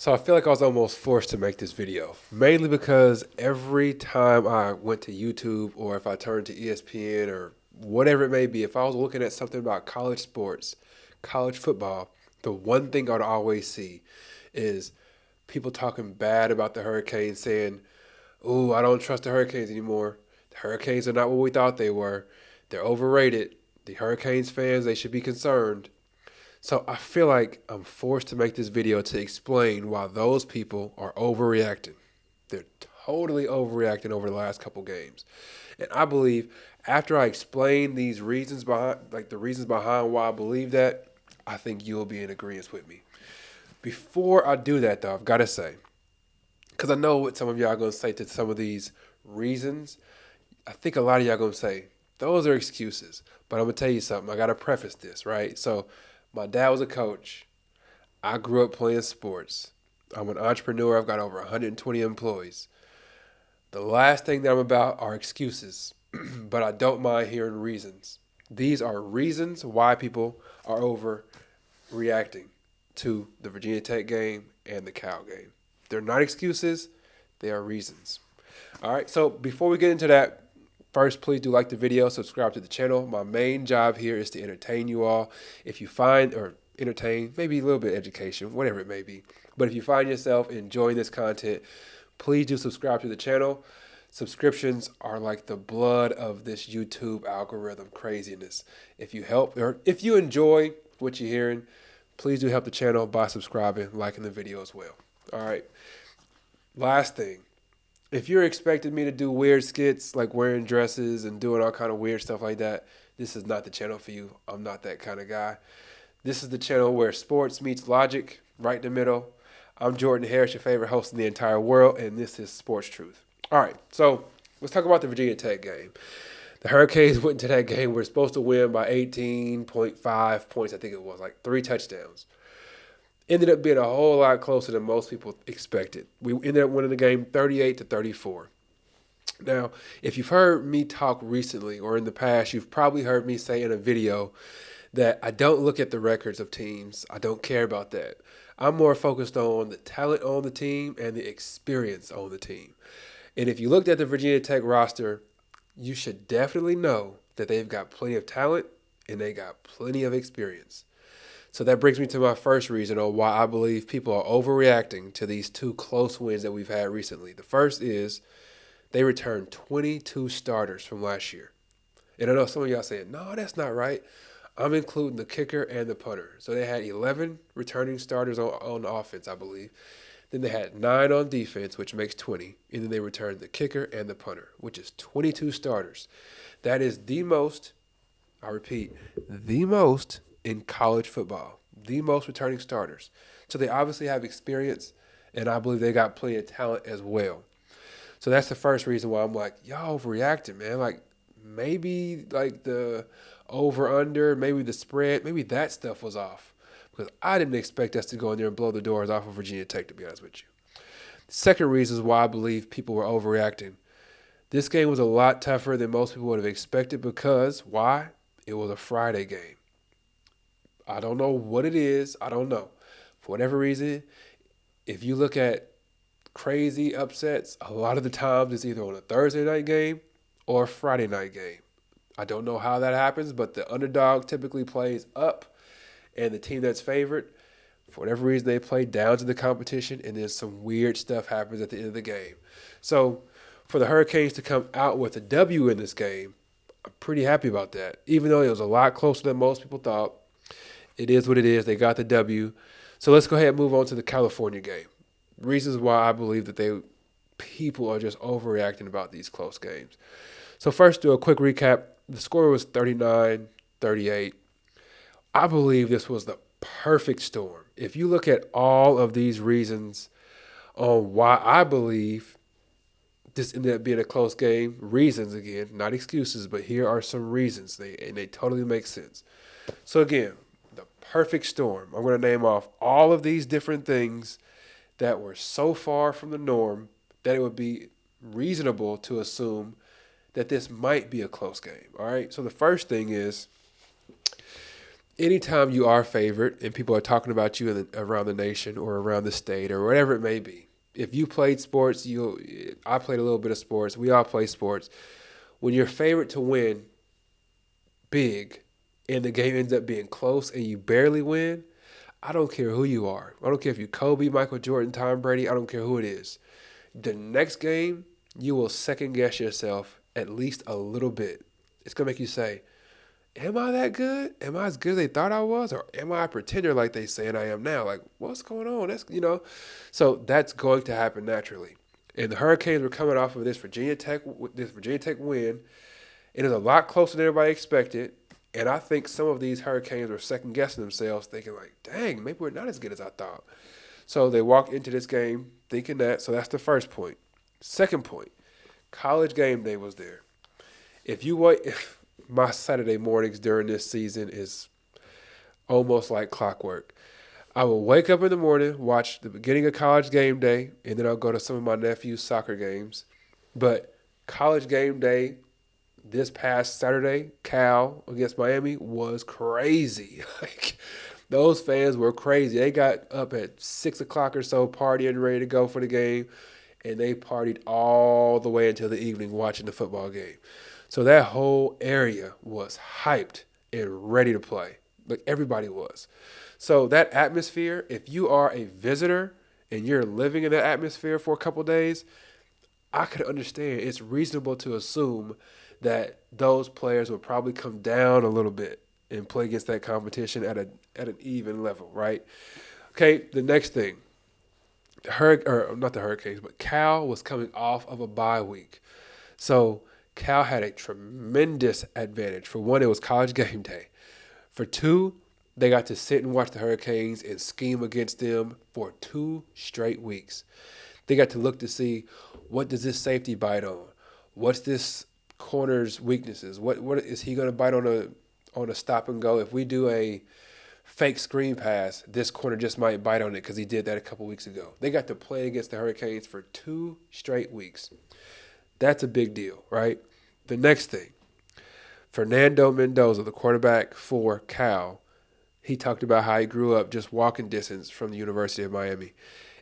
So I feel like I was almost forced to make this video, mainly because every time I went to YouTube or if I turned to ESPN or whatever it may be, if I was looking at something about college sports, college football, the one thing I'd always see is people talking bad about the Hurricanes, saying, "Ooh, I don't trust the Hurricanes anymore. The Hurricanes are not what we thought they were. They're overrated. The Hurricanes fans, they should be concerned." So I feel like I'm forced to make this video to explain why those people are overreacting. They're totally overreacting over the last couple games. And I believe after I explain these reasons behind, like the reasons behind why I believe that, I think you'll be in agreement with me. Before I do that, though, I've got to say, because I know what some of y'all are going to say to some of these reasons. I think a lot of y'all are going to say, those are excuses. But I'm going to tell you something. I got to preface this, right? So, my dad was a coach. I grew up playing sports. I'm an entrepreneur. I've got over 120 employees. The last thing that I'm about are excuses, but I don't mind hearing reasons. These are reasons why people are overreacting to the Virginia Tech game and the Cal game. They're not excuses, they are reasons. All right, so before we get into that, first, please do like the video, subscribe to the channel. My main job here is to entertain you all. If you find, or entertain, maybe a little bit of education, whatever it may be. But if you find yourself enjoying this content, please do subscribe to the channel. Subscriptions are like the blood of this YouTube algorithm craziness. If you help, or if you enjoy what you're hearing, please do help the channel by subscribing, liking the video as well. All right. Last thing, if you're expecting me to do weird skits like wearing dresses and doing all kind of weird stuff like that, this is not the channel for you. I'm not that kind of guy. This is the channel where sports meets logic, right in the middle. I'm Jordan Harris, your favorite host in the entire world, and this is Sports Truth. All right, so let's talk about the Virginia Tech game. The Hurricanes went into that game. We're supposed to win by 18.5 points. I think it was like 3 touchdowns. Ended up being a whole lot closer than most people expected. We ended up winning the game 38-34. Now, if you've heard me talk recently or in the past, you've probably heard me say in a video that I don't look at the records of teams. I don't care about that. I'm more focused on the talent on the team and the experience on the team. And if you looked at the Virginia Tech roster, you should definitely know that they've got plenty of talent and they got plenty of experience. So that brings me to my first reason on why I believe people are overreacting to these two close wins that we've had recently. The first is they returned 22 starters from last year. And I know some of y'all saying, no, that's not right. I'm including the kicker and the punter. So they had 11 returning starters on offense, I believe. Then they had 9 on defense, which makes 20. And then they returned the kicker and the punter, which is 22 starters. That is the most, I repeat, the most in college football. The most returning starters. So they obviously have experience, and I believe they got plenty of talent as well. So that's the first reason why I'm like, y'all overreacting, man. Like, maybe like the over under, maybe the spread, maybe that stuff was off. Because I didn't expect us to go in there and blow the doors off of Virginia Tech, to be honest with you. The second reason is why I believe people were overreacting. This game was a lot tougher than most people would have expected because why? It was a Friday game. I don't know what it is. I don't know. For whatever reason, if you look at crazy upsets, a lot of the times it's either on a Thursday night game or a Friday night game. I don't know how that happens, but the underdog typically plays up, and the team that's favored, for whatever reason, they play down to the competition, and then some weird stuff happens at the end of the game. So for the Hurricanes to come out with a W in this game, I'm pretty happy about that. Even though it was a lot closer than most people thought, it is what it is. They got the W. So let's go ahead and move on to the California game. Reasons why I believe that people are just overreacting about these close games. So first, do a quick recap. The score was 39-38. I believe this was the perfect storm. If you look at all of these reasons on why I believe this ended up being a close game, reasons again, not excuses, but here are some reasons. They totally make sense. So again, the perfect storm. I'm going to name off all of these different things that were so far from the norm that it would be reasonable to assume that this might be a close game. All right. So the first thing is anytime you are favored and people are talking about you around the nation or around the state or whatever it may be, if you played sports, I played a little bit of sports. We all play sports. When you're favored to win big and the game ends up being close and you barely win, I don't care who you are. I don't care if you're Kobe, Michael Jordan, Tom Brady. I don't care who it is. The next game, you will second guess yourself at least a little bit. It's going to make you say, am I that good? Am I as good as they thought I was? Or am I a pretender like they saying I am now? Like, what's going on? So that's going to happen naturally. And the Hurricanes were coming off of this Virginia Tech win. It is a lot closer than everybody expected. And I think some of these Hurricanes were second guessing themselves, thinking like, dang, maybe we're not as good as I thought. So they walked into this game thinking that. So that's the first point. Second point, college game day was there. If you wait, my Saturday mornings during this season is almost like clockwork. I will wake up in the morning, watch the beginning of college game day, and then I'll go to some of my nephew's soccer games. But college game day this past Saturday, Cal against Miami, was crazy. Like, those fans were crazy. They got up at 6 o'clock or so, partying, ready to go for the game, and they partied all the way until the evening watching the football game. So that whole area was hyped and ready to play. Like, everybody was. So that atmosphere, if you are a visitor and you're living in that atmosphere for a couple days, I could understand. It's reasonable to assume that those players will probably come down a little bit and play against that competition at an even level, right? Okay, the next thing, or not the Hurricanes, but Cal was coming off of a bye week, so Cal had a tremendous advantage. For one, it was college game day. For two, they got to sit and watch the Hurricanes and scheme against them for 2 straight weeks. They got to look to see, what does this safety bite on? What's this corner's weaknesses? What is he going to bite on a stop and go? If we do a fake screen pass, this corner just might bite on it because he did that a couple weeks ago. They got to play against the Hurricanes for 2 straight weeks. That's a big deal, right? The next thing, Fernando Mendoza, the quarterback for Cal, he talked about how he grew up just walking distance from the University of Miami.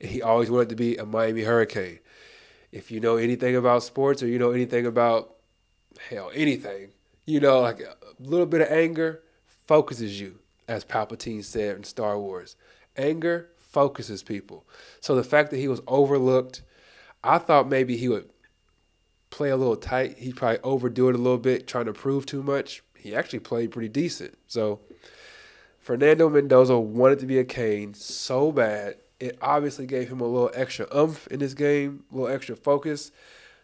And he always wanted to be a Miami Hurricane. If you know anything about sports or you know anything about, hell, anything, like a little bit of anger focuses you, as Palpatine said in Star Wars. Anger focuses people. So the fact that he was overlooked, I thought maybe he would play a little tight. He'd probably overdo it a little bit, trying to prove too much. He actually played pretty decent. So Fernando Mendoza wanted to be a Cane so bad. It obviously gave him a little extra oomph in this game, a little extra focus.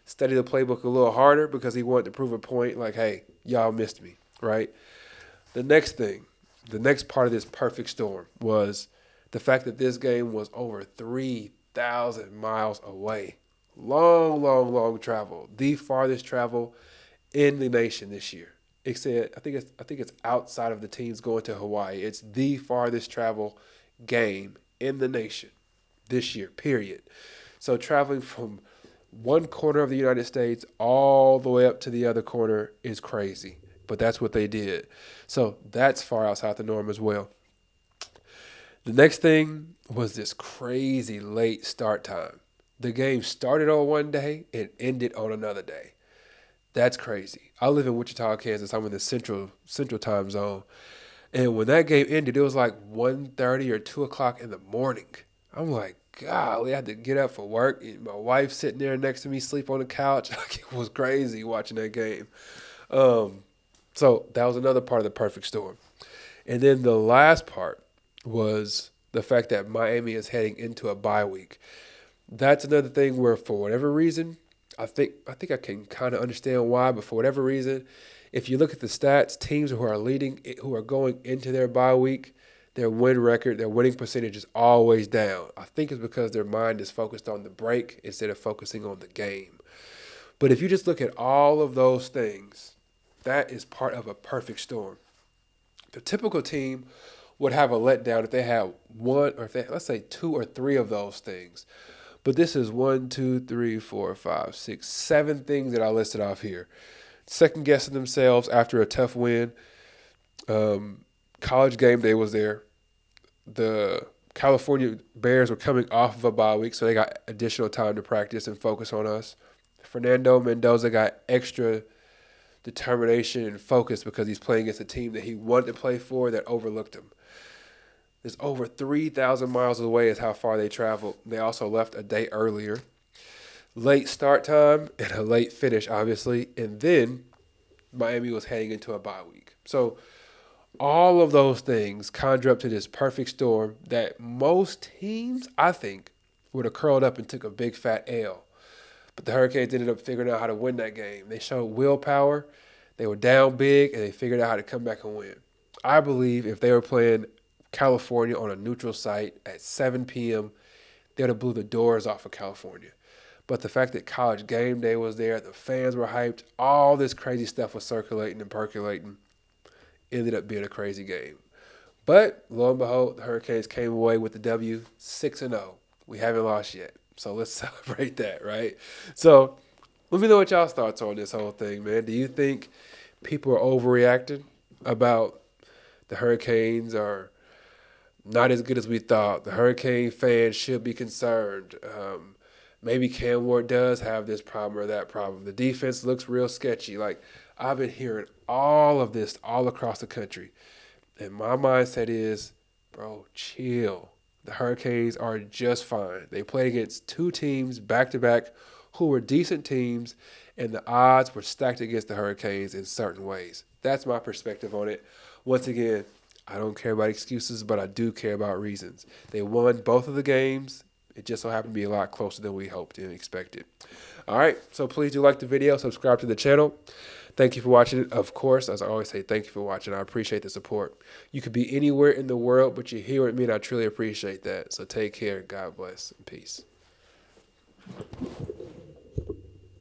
Study the playbook a little harder because he wanted to prove a point like, hey, y'all missed me, right? The next thing, the next part of this perfect storm was the fact that this game was over 3,000 miles away. Long, long, long travel. The farthest travel in the nation this year. I think it's outside of the teams going to Hawaii. It's the farthest travel game in the nation this year, period. So traveling from one corner of the United States all the way up to the other corner is crazy. But that's what they did. So that's far outside the norm as well. The next thing was this crazy late start time. The game started on one day and ended on another day. That's crazy. I live in Wichita, Kansas. I'm in the central time zone. And when that game ended, it was like 1:30 or 2 o'clock in the morning. I'm like, golly, I had to get up for work. My wife sitting there next to me, sleep on the couch. It was crazy watching that game. So that was another part of the perfect storm. And then the last part was the fact that Miami is heading into a bye week. That's another thing where, for whatever reason, I think I can kind of understand why, but for whatever reason, if you look at the stats, teams who are going into their bye week, their win record, their winning percentage is always down. I think it's because their mind is focused on the break instead of focusing on the game. But if you just look at all of those things, that is part of a perfect storm. The typical team would have a letdown if they had one, or if they, let's say 2 or 3 of those things. But this is 1, 2, 3, 4, 5, 6, 7 things that I listed off here. Second guessing themselves after a tough win, College game day was there. The California Bears were coming off of a bye week, so they got additional time to practice and focus on us. Fernando Mendoza got extra determination and focus because he's playing against a team that he wanted to play for that overlooked him. It's over 3,000 miles away is how far they traveled. They also left a day earlier. Late start time and a late finish, obviously. And then Miami was heading into a bye week. So all of those things conjure up to this perfect storm that most teams, I think, would have curled up and took a big fat L. But the Hurricanes ended up figuring out how to win that game. They showed willpower. They were down big, and they figured out how to come back and win. I believe if they were playing California on a neutral site at 7 p.m., they would have blew the doors off of California. But the fact that College game day was there, the fans were hyped, all this crazy stuff was circulating and percolating, ended up being a crazy game. But lo and behold, the Hurricanes came away with the W 6-0. We haven't lost yet. So let's celebrate that, right? So let me know what y'all's thoughts on this whole thing, man. Do you think people are overreacting about the Hurricanes are not as good as we thought? The Hurricane fans should be concerned. Maybe Cam Ward does have this problem or that problem. The defense looks real sketchy. Like, I've been hearing all of this all across the country. And my mindset is, bro, chill. The Hurricanes are just fine. They played against two teams back-to-back who were decent teams, and the odds were stacked against the Hurricanes in certain ways. That's my perspective on it. Once again, I don't care about excuses, but I do care about reasons. They won both of the games. It just so happened to be a lot closer than we hoped and expected. All right, so please do like the video, subscribe to the channel. Thank you for watching it. Of course, as I always say, thank you for watching. I appreciate the support. You could be anywhere in the world, but you're here with me, and I truly appreciate that. So take care. God bless and peace.